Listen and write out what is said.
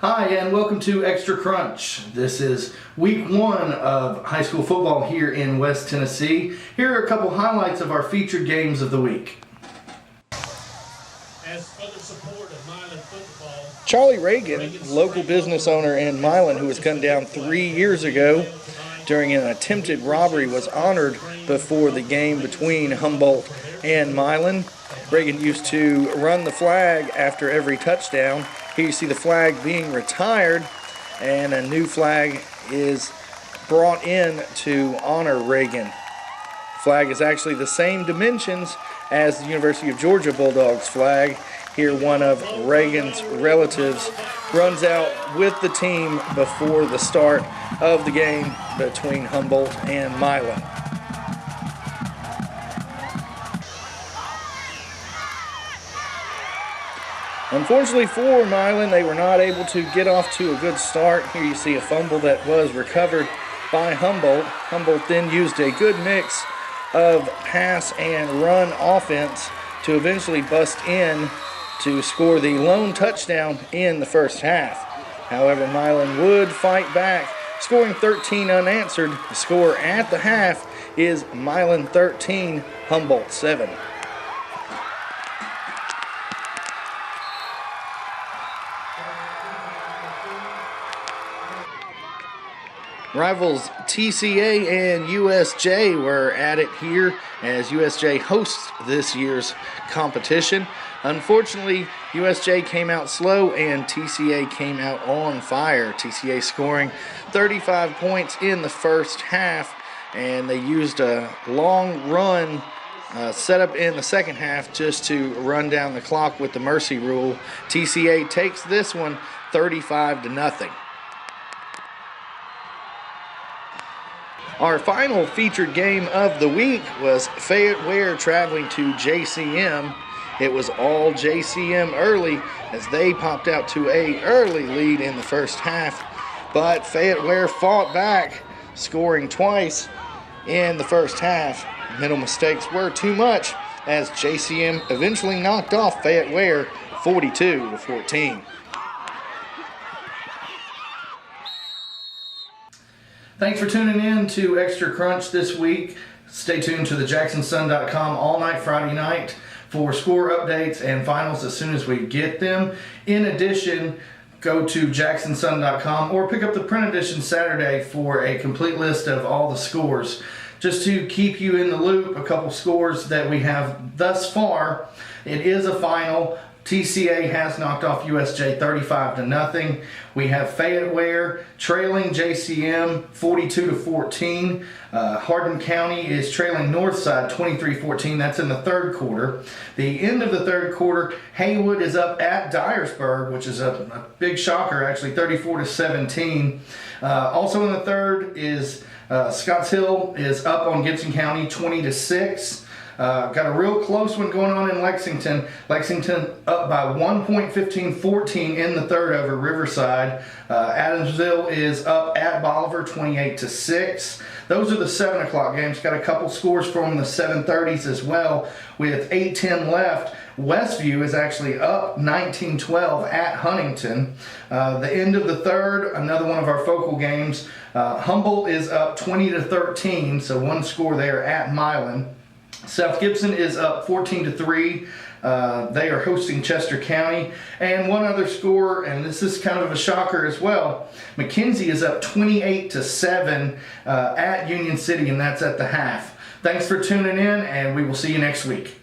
Hi, and welcome to Extra Crunch. This is week one of high school football here in West Tennessee. Here are a couple highlights of our featured games of the week. As further support of Milan football, Charlie Reagan, local business owner in Milan who was gunned down 3 years ago during an attempted robbery, was honored before the game between Humboldt and Milan. Reagan used to run the flag after every touchdown. Here you see the flag being retired, and a new flag is brought in to honor Reagan. The flag is actually the same dimensions as the University of Georgia Bulldogs flag. Here one of Reagan's relatives runs out with the team before the start of the game between Humboldt and Milan. Unfortunately for Milan, they were not able to get off to a good start. Here you see a fumble that was recovered by Humboldt. Humboldt then used a good mix of pass and run offense to eventually bust in to score the lone touchdown in the first half. However, Milan would fight back, scoring 13 unanswered. The score at the half is Milan 13, Humboldt 7. Rivals TCA and USJ were at it here as USJ hosts this year's competition. Unfortunately, USJ came out slow and TCA came out on fire. TCA scoring 35 points in the first half, and they used a long run set up in the second half just to run down the clock with the mercy rule. TCA takes this one 35-0. Our final featured game of the week was Fayette Ware traveling to JCM. It was all JCM early as they popped out to an early lead in the first half, but Fayette Ware fought back, scoring twice in the first half. Mental mistakes were too much as JCM eventually knocked off Fayette Ware 42-14. Thanks for tuning in to Extra Crunch this week. Stay tuned to the JacksonSun.com all night Friday night for score updates and finals as soon as we get them. In addition, go to JacksonSun.com or pick up the print edition Saturday for a complete list of all the scores. Just to keep you in the loop, a couple scores that we have thus far. It is a final. TCA has knocked off USJ 35-0. We have Fayette Ware trailing JCM 42-14. Hardin County is trailing Northside 23-14. That's in the third quarter. The end of the third quarter, Haywood is up at Dyersburg, which is a big shocker, actually, 34-17. Also in the third is Scotts Hill is up on Gibson County 20-6. Got a real close one going on in Lexington. Lexington up by 1 point, 15-14 in the third over Riverside. Adamsville is up at Bolivar 28-6. Those are the 7 o'clock games. Got a couple scores from the 7:30s as well. With 8:10 left, Westview is actually up 19-12 at Huntington. The end of the third, another one of our focal games. Humboldt is up 20-13, so one score there at Milan. South Gibson is up 14-3. They are hosting Chester County. And one other score, and this is kind of a shocker as well. McKenzie is up 28-7 at Union City, and that's at the half. Thanks for tuning in, and we will see you next week.